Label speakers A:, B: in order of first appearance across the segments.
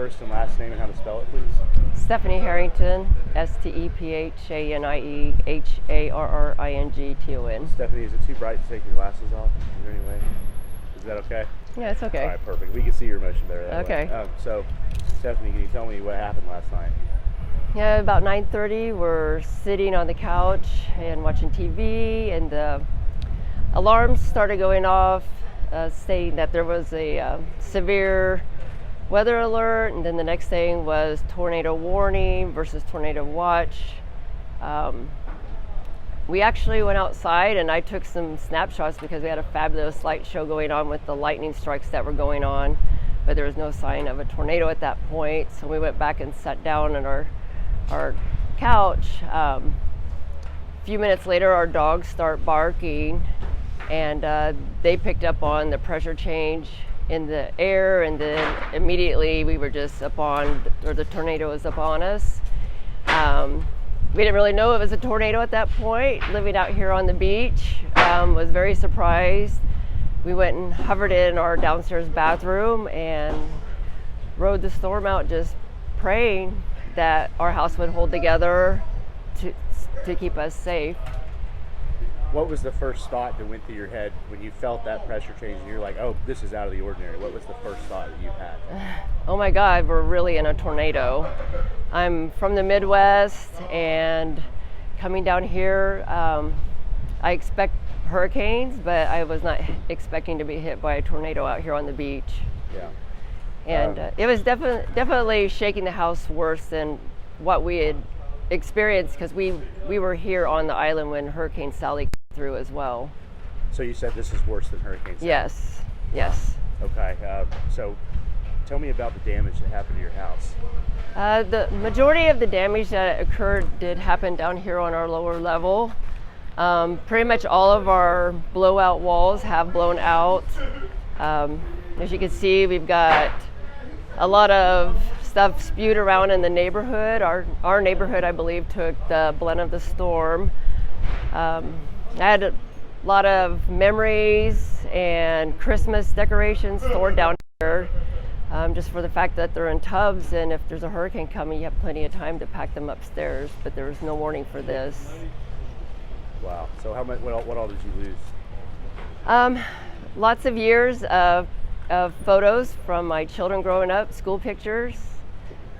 A: first and last name and how to spell it, please?
B: Stephanie Harrington, StephanieHarrington.
A: Stephanie, is it too bright to take your glasses off? Is there any way? Is that okay?
B: Yeah, it's okay.
A: All right, perfect. We can see your emotion better that
B: Okay.
A: way. So, Stephanie, can you tell me what happened last night?
B: Yeah, about 9:30, we're sitting on the couch and watching TV, and the alarms started going off, stating that there was a severe weather alert, and then the next thing was tornado warning versus tornado watch. We actually went outside and I took some snapshots because we had a fabulous light show going on with the lightning strikes that were going on, but there was no sign of a tornado at that point. So we went back and sat down on our couch. A few minutes later, our dogs start barking, and they picked up on the pressure change in the air, and then immediately we were just the tornado was upon us. We didn't really know it was a tornado at that point. Living out here on the beach, was very surprised. We went and hovered in our downstairs bathroom and rode the storm out, just praying that our house would hold together to keep us safe.
A: What was the first thought that went through your head when you felt that pressure change and you're like, oh, this is out of the ordinary? What was the first thought that you had?
B: Oh my God, we're really in a tornado. I'm from the Midwest, and coming down here, I expect hurricanes, but I was not expecting to be hit by a tornado out here on the beach.
A: Yeah.
B: And it was definitely shaking the house worse than what we had experienced, because we were here on the island when Hurricane Sally came through as well.
A: So you said this is worse than Hurricane Sally?
B: Yes.
A: Okay. So tell me about the damage that happened to your house.
B: The majority of the damage that occurred did happen down here on our lower level. Pretty much all of our blowout walls have blown out. As you can see, we've got a lot of stuff spewed around in the neighborhood. Our neighborhood, I believe, took the brunt of the storm. I had a lot of memories and Christmas decorations stored down here, just for the fact that they're in tubs, and if there's a hurricane coming, you have plenty of time to pack them upstairs, but there was no warning for this.
A: Wow. So what all did you lose?
B: Lots of years of photos from my children growing up, school pictures,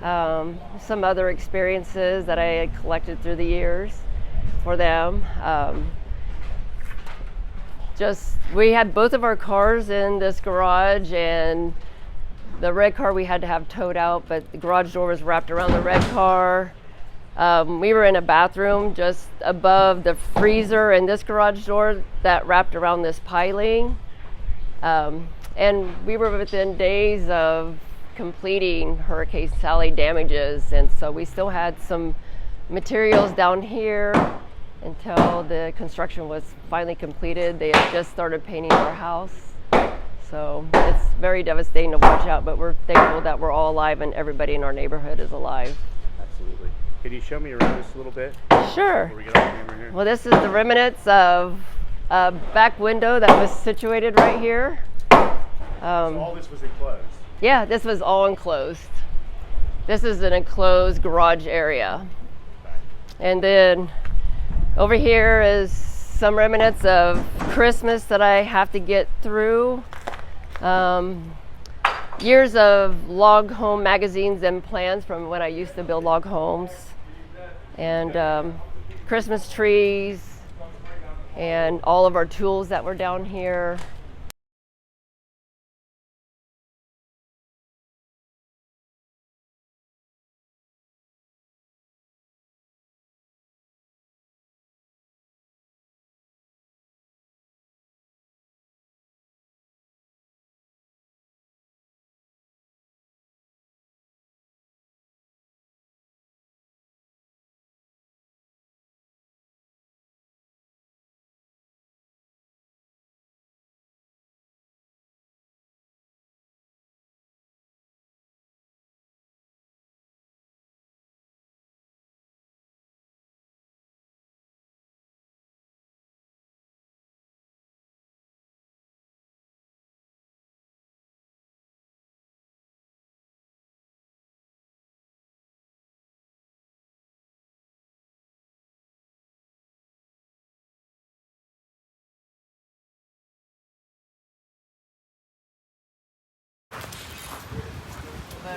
B: some other experiences that I had collected through the years for them. We had both of our cars in this garage, and the red car we had to have towed out, but the garage door was wrapped around the red car. We were in a bathroom just above the freezer and this garage door that wrapped around this piling. And we were within days of completing Hurricane Sally damages, and so we still had some materials down here until the construction was finally completed. They had just started painting our house. So it's very devastating to watch out, but we're thankful that we're all alive and everybody in our neighborhood is alive.
A: Absolutely. Can you show me around this a little bit?
B: Sure.
A: Before we get on camera here?
B: Well, this is the remnants of a back window that was situated right here.
A: So all this was enclosed?
B: Yeah, this was all enclosed. This is an enclosed garage area.
A: Okay.
B: And then over here is some remnants of Christmas that I have to get through. Years of log home magazines and plans from when I used to build log homes, and Christmas trees, and all of our tools that were down here.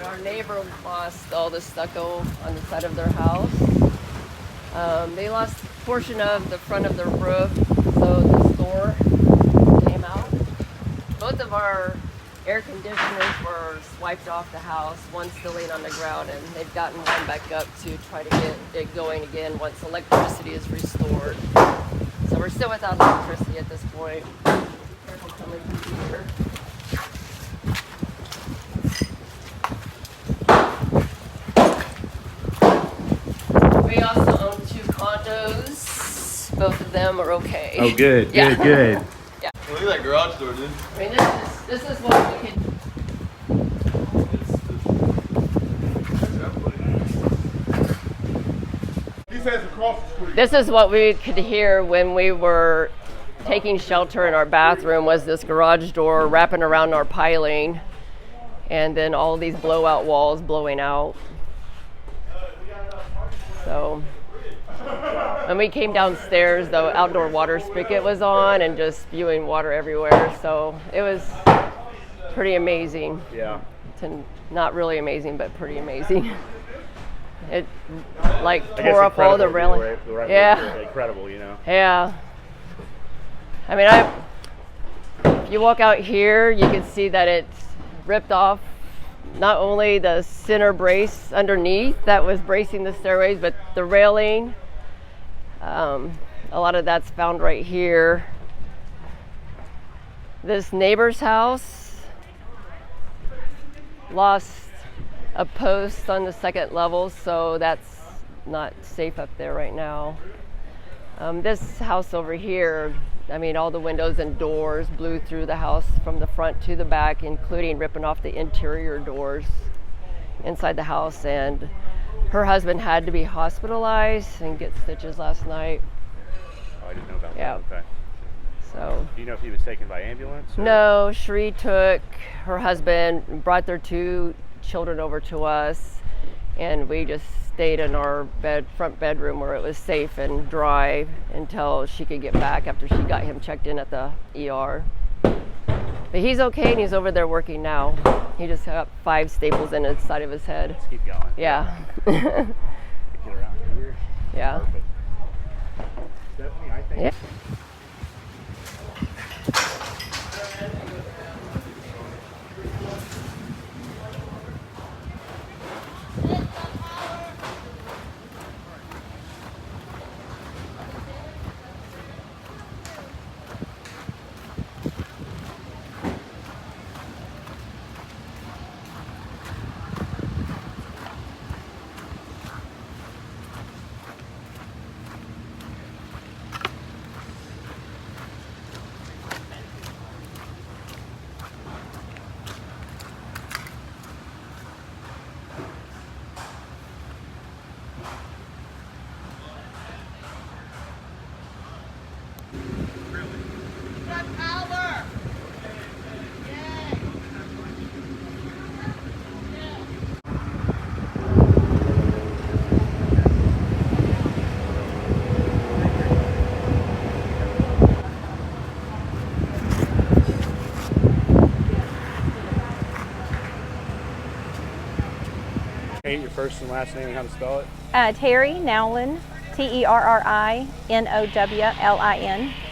B: our neighbor lost all the stucco on the side of their house. They lost a portion of the front of their roof, so the store came out. Both of our air conditioners were swiped off the house, one still laying on the ground, and they've gotten one back up to try to get it going again once electricity is restored. So we're still without electricity at this point. Careful coming through here. We also own 2 condos. Both of them are okay.
A: Oh, good,
B: Yeah.
A: good.
B: Yeah.
C: Well, look at that garage door, dude.
B: I mean, this is what we could.
C: He says across the street.
B: This is what we could hear when we were taking shelter in our bathroom, was this garage door wrapping around our piling, and then all these blowout walls blowing out. So when we came downstairs, the outdoor water spigot was on and just spewing water everywhere. So it was pretty amazing.
A: Yeah.
B: Not really amazing, but pretty amazing. It like
A: I guess
B: tore up all the
A: incredible,
B: railing.
A: right?
B: Yeah.
A: Incredible, you know.
B: Yeah. I mean, if you walk out here, you can see that it's ripped off not only the center brace underneath that was bracing the stairways, but the railing. A lot of that's found right here. This neighbor's house lost a post on the second level, so that's not safe up there right now. This house over here, I mean, all the windows and doors blew through the house from the front to the back, including ripping off the interior doors inside the house. And her husband had to be hospitalized and get stitches last night.
A: Oh, I didn't know about
B: Yeah.
A: that. Okay.
B: So
A: Do you know if he was taken by ambulance? Or?
B: no, Sheree took her husband, brought their 2 children over to us, and we just stayed in our front bedroom where it was safe and dry until she could get back after she got him checked in at the ER. But he's okay, and he's over there working now. He just got 5 staples in the side of his head.
A: Let's keep going.
B: Yeah.
A: Get around here.
B: Yeah.
A: Perfect. Stephanie, I think.
B: Yeah.
A: Hey, your first and last name and how to spell it?
D: Terry Nowlin, TerriNowlin.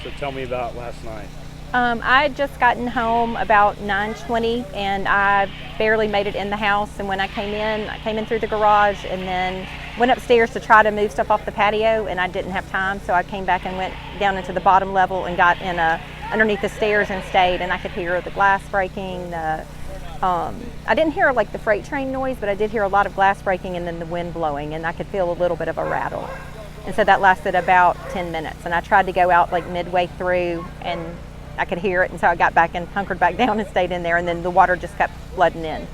A: So tell me about last night.
D: I had just gotten home about 9:20 and I barely made it in the house. And when I came in through the garage and then went upstairs to try to move stuff off the patio, and I didn't have time. So I came back and went down into the bottom level and got in underneath the stairs and stayed. And I could hear the glass breaking. I didn't hear like the freight train noise, but I did hear a lot of glass breaking and then the wind blowing, and I could feel a little bit of a rattle. And so that lasted about 10 minutes. And I tried to go out like midway through and I could hear it, and so I got back and hunkered back down and stayed in there, and then the water just kept flooding in.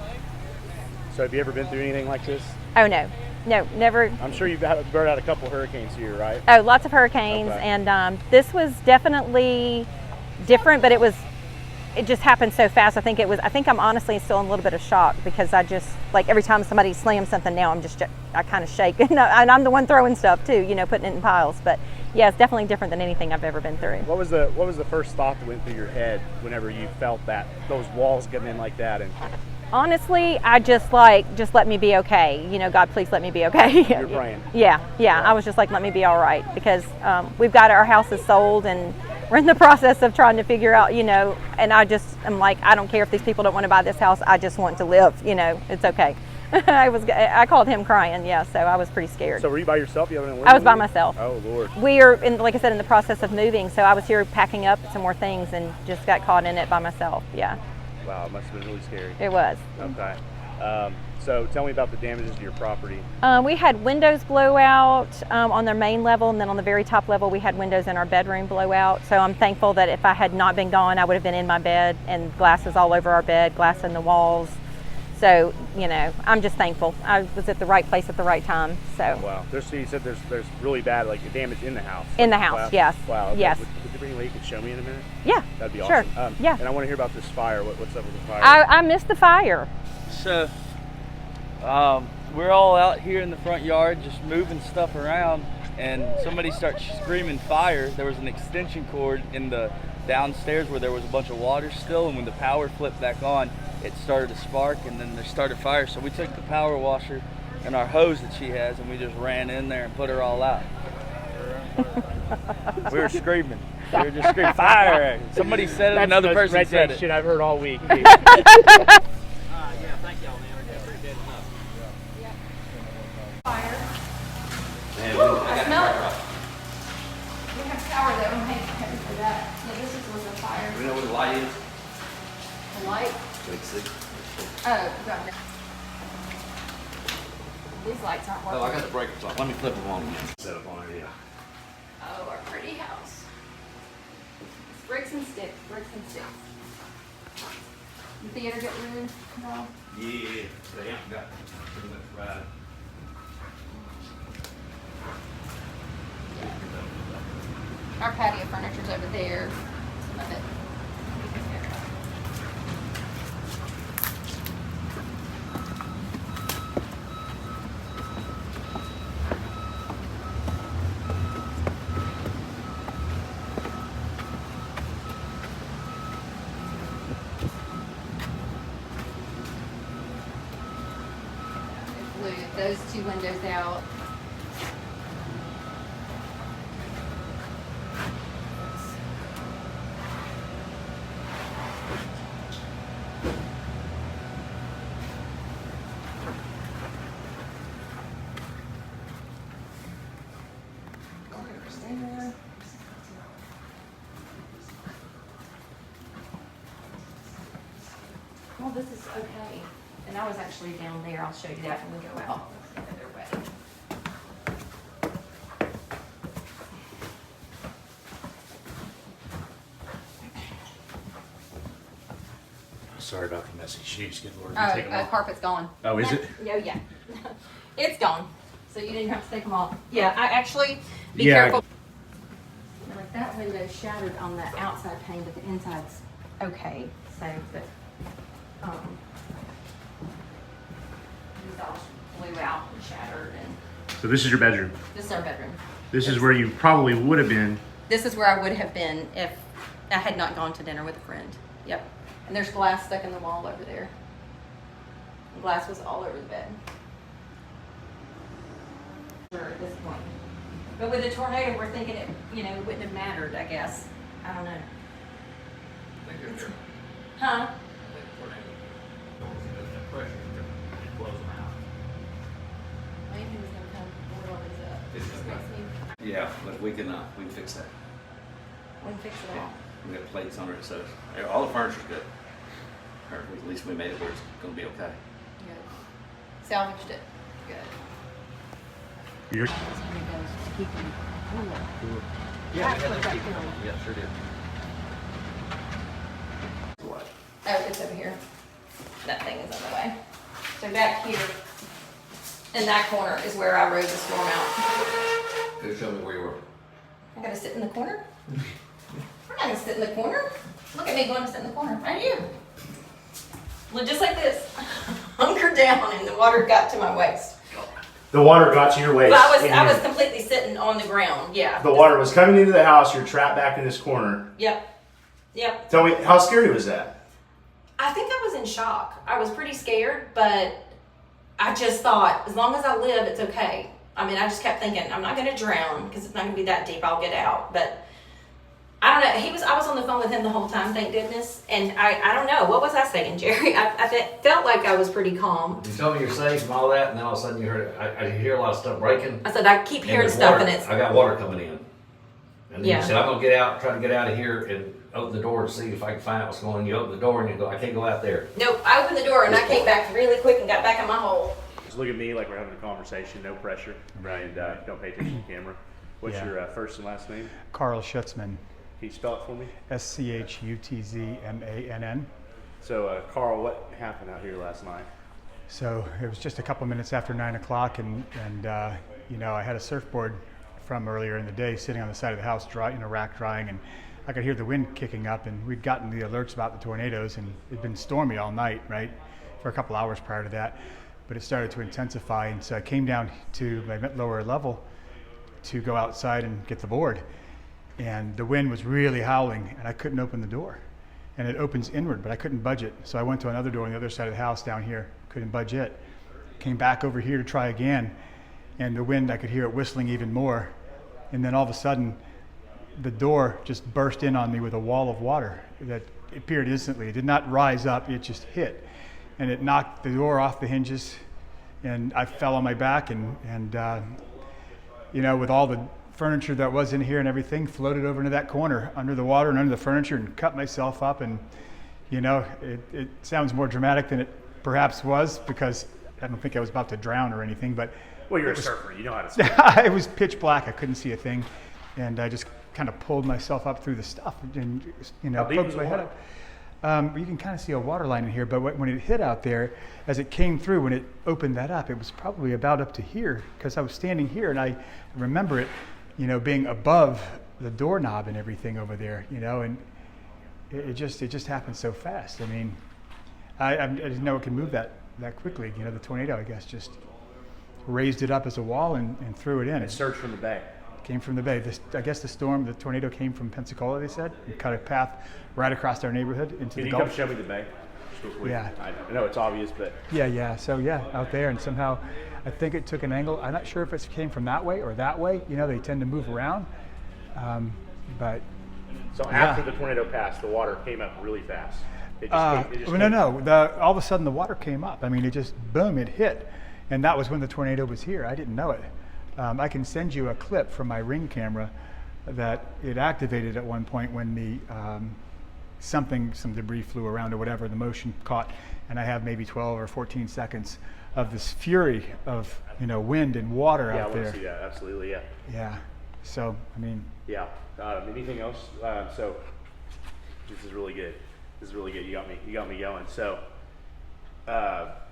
A: So have you ever been through anything like this?
D: Oh no, never.
A: I'm sure you've burned out a couple hurricanes here, right?
D: Oh, lots of hurricanes,
A: Okay.
D: and this was definitely different, but it just happened so fast. I think I'm honestly still in a little bit of shock, because I just, like, every time somebody slams something now, I kind of shake. And I'm the one throwing stuff too, putting it in piles. But yeah, it's definitely different than anything I've ever been through.
A: What was the first thought that went through your head whenever you felt those walls getting in like that? And
D: Honestly, I just let me be okay. You know, God, please let me be okay.
A: You're praying.
D: Yeah. I was just like, let me be all right, because we've got our house is sold and we're in the process of trying to figure out, you know, and I'm like, I don't care if these people don't want to buy this house. I just want to live, you know, it's okay. I called him crying, yeah, so I was pretty scared.
A: So were you by yourself? You having a
D: I was by myself.
A: Oh, Lord.
D: We are, like I said, in the process of moving, so I was here packing up some more things and just got caught in it by myself, yeah.
A: Wow, it must have been really scary.
D: It was.
A: Okay. So tell me about the damages to your property.
D: We had windows blow out on their main level, and then on the very top level we had windows in our bedroom blow out. So I'm thankful that if I had not been gone, I would have been in my bed, and glasses all over our bed, glass in the walls. So, you know, I'm just thankful. I was at the right place at the right time. So.
A: Wow. So you said there's really bad damage in the house.
D: In the house,
A: glass?
D: yes.
A: Wow. Okay.
D: Yes.
A: Would there be any way you could show me in a minute?
D: Yeah.
A: That'd be
D: sure.
A: awesome.
D: Yeah.
A: And I want to hear about this fire. What's up with the fire?
D: I missed the fire.
E: So, we're all out here in the front yard just moving stuff around, and somebody starts screaming fire. There was an extension cord in the downstairs where there was a bunch of water still, and when the power flipped back on, it started to spark, and then there started fire. So we took the power washer and our hose that she has, and we just ran in there and put her all out. We were screaming. We were just screaming, fire! Somebody said it,
A: That's
E: another
A: the most
E: person said
A: redneck
E: it.
A: shit I've heard all week.
E: Yeah, thank y'all, man. I appreciate it enough.
F: I smell it. We have power though. I'm happy for that. Yeah, this was a fire.
C: You know where the light is?
F: The light. Oh, got it. These lights aren't working.
C: Oh, I got the breakers on. Let me flip them on again. Set up on it, yeah.
F: Oh, our pretty house. It's bricks and sticks. Bricks and sticks. The theater get ruined? No.
C: Yeah, they haven't got pretty much right.
F: Our patio furniture's over there. Some of it. It blew those two windows out. Well, this is okay. And I was actually down there. I'll show you that when we go out. They're wet.
A: Sorry about the messy shoes. Good Lord.
F: Oh,
A: Take 'em off.
F: carpet's gone.
A: Oh, is it?
F: Oh, yeah. It's gone. So you didn't have to take them off. Yeah, I actually, be
A: Yeah.
F: careful. Like that window shattered on the outside pane, but the inside's okay. So, but, these all blew out and shattered, and
A: So this is your bedroom.
F: this is our bedroom.
A: This is where you probably would have been.
F: This is where I would have been if I had not gone to dinner with a friend. Yep. And there's glass stuck in the wall over there. The glass was all over the bed. At this point. But with the tornado, we're thinking it, you know, it wouldn't have mattered, I guess. I don't know. Huh? Maybe he was gonna come board all these up. Makes me-
C: Yeah, but we can fix that.
F: We can fix it all.
C: We got plates on it, so all the furniture's good. Or at least we made it where it's gonna be okay.
F: Good. Salvaged it. Good.
A: You're,
F: That's when it goes to keep them cool.
C: Yeah,
F: That's what that feeling.
C: Yeah, sure did. What?
F: Oh, it's over here. That thing is on the way. So back here, in that corner is where I rode the storm out.
C: Go show me where you were.
F: I gotta sit in the corner? I'm not gonna sit in the corner. Look at me going to sit in the corner, right here. Look, just like this. Hunkered down and the water got to my waist.
A: the water got to your waist.
F: But I
A: and
F: was completely sitting on the ground, yeah.
A: the water was coming into the house. You're trapped back in this corner.
F: Yep, yep.
A: Tell me, how scary was that?
F: I think I was in shock. I was pretty scared, but I just thought, as long as I live, it's okay. I mean, I just kept thinking, I'm not going to drown because it's not going to be that deep. I'll get out. But I don't know. I was on the phone with him the whole time, thank goodness. And I don't know. What was I saying, Jerry? I felt like I was pretty calm.
C: You told me you're safe and all that, and then all of a sudden you heard, I hear a lot of stuff breaking.
F: I said, I keep hearing
C: there's
F: stuff
C: water.
F: and it's...
C: I got water coming in. And then
F: Yeah.
C: you said, I'm going to get out, try to get out of here and open the door and see if I can find out what's going on. You open the door and you go, I can't go out there.
F: Nope. I opened the door and I came back really quick and got back in my hole.
A: Just look at me like we're having a conversation, no pressure, and don't pay attention to the camera. What's
G: Yeah.
A: your first and last name?
G: Carl Schutzman,
A: Can you spell it for me?
G: Schutzmann.
A: So, Carl, what happened out here last night?
G: So it was just a couple minutes after 9 o'clock, and you know, I had a surfboard from earlier in the day sitting on the side of the house, rack drying, and I could hear the wind kicking up, and we'd gotten the alerts about the tornadoes, and it'd been stormy all night, right, for a couple hours prior to that, but it started to intensify, and so I came down to my lower level to go outside and get the board, and the wind was really howling, and I couldn't open the door, and it opens inward, but I couldn't budge it, so I went to another door on the other side of the house down here, couldn't budge it, came back over here to try again, and the wind, I could hear it whistling even more, and then all of a sudden the door just burst in on me with a wall of water that appeared instantly. It did not rise up, it just hit, and it knocked the door off the hinges, and I fell on my back, and you know, with all the furniture that was in here and everything, floated over into that corner under the water and under the furniture and cut myself up. And you know, it sounds more dramatic than it perhaps was, because I don't think I was about to drown or anything, but
A: Well, you're a surfer. You know how to swim.
G: it was pitch black. I couldn't see a thing, and I just kind of pulled myself up through the stuff and, you know,
A: How deep
G: poked
A: was
G: my
A: the
G: head
A: water?
G: up. You can kind of see a water line in here, but when it hit out there, as it came through, when it opened that up, it was probably about up to here, because I was standing here, and I remember it, you know, being above the doorknob and everything over there, you know, and it just happened so fast. I mean, I didn't know it could move that quickly. You know, the tornado, I guess, just raised it up as a wall and threw it in.
A: It surged from the bay.
G: Came from the bay. I guess the tornado came from Pensacola, they said, and cut a path right across our neighborhood into
A: Can
G: the
A: you come
G: Gulf.
A: show me the bay? Just real quick.
G: Yeah.
A: I know it's obvious, but
G: Yeah. So yeah, out there, and somehow I think it took an angle. I'm not sure if it came from that way or that way. You know, they tend to move around. But
A: so after the tornado passed, the water came up really fast. It just came.
G: no. All of a sudden the water came up. I mean, it just boom, it hit, and that was when the tornado was here. I didn't know it. I can send you a clip from my Ring camera that it activated at one point when the some debris flew around or whatever, the motion caught, and I have maybe 12 or 14 seconds of this fury of, you know, wind and water
A: Yeah, I
G: out
A: want
G: there.
A: to see that. Absolutely, yeah.
G: Yeah. So I mean,
A: Yeah. Anything else? So this is really good. This is really good. You got me going. So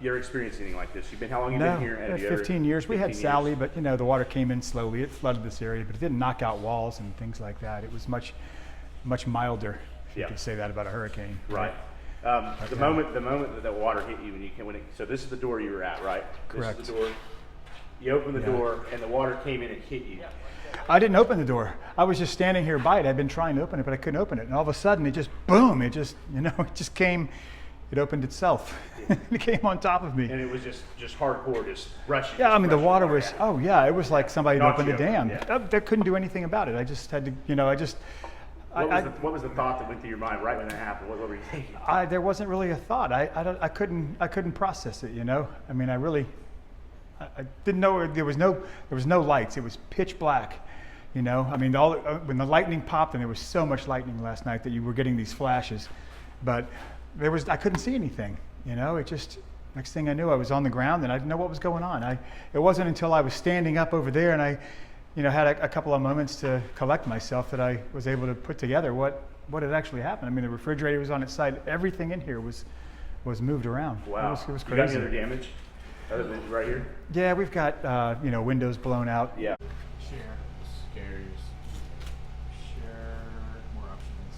A: you're experiencing anything like this? How long have you been here? And have you ever-
G: 15 years. We had
A: 15
G: Sally,
A: years?
G: but you know, the water came in slowly. It flooded this area, but it didn't knock out walls and things like that. It was much milder. If you
A: Yeah.
G: could say that about a hurricane.
A: Right. The moment that the water hit you, so this is the door you were at, right?
G: Correct.
A: This is the door. You opened the
G: Yeah.
A: door, and the water came in and hit you.
G: I didn't open the door. I was just standing here by it. I'd been trying to open it, but I couldn't open it. And all of a sudden, it just boom! It just, you know, it just came. It opened itself. It came on top of me.
A: And it was just hardcore, just rushing.
G: Yeah, I mean, the
A: rushing
G: water was. Oh yeah, it was like somebody had
A: Knocked
G: opened a
A: you over,
G: dam.
A: yeah.
G: They couldn't do anything about it. I just had to, you know,
A: What was the thought that went through your mind right when that happened? What were you thinking?
G: there wasn't really a thought. I couldn't process it. You know, I mean, I didn't know there was no lights. It was pitch black. You know, I mean, when the lightning popped, and there was so much lightning last night that you were getting these flashes, but I couldn't see anything. You know, it just, next thing I knew, I was on the ground and I didn't know what was going on. It wasn't until I was standing up over there and I, you know, had a couple of moments to collect myself that I was able to put together what had actually happened. I mean, the refrigerator was on its side. Everything in here was moved around.
A: Wow.
G: It was
A: You got
G: crazy.
A: any other damage other than right here?
G: Yeah, we've got you know, windows blown out.
A: Yeah.
H: Share, scares, share, more options.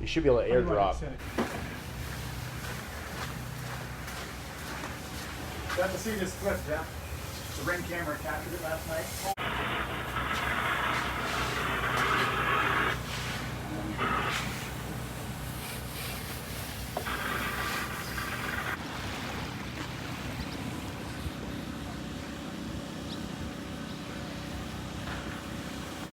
A: You should be able to airdrop.
G: Got to see this clip, Jeff. The Ring camera captured it last night.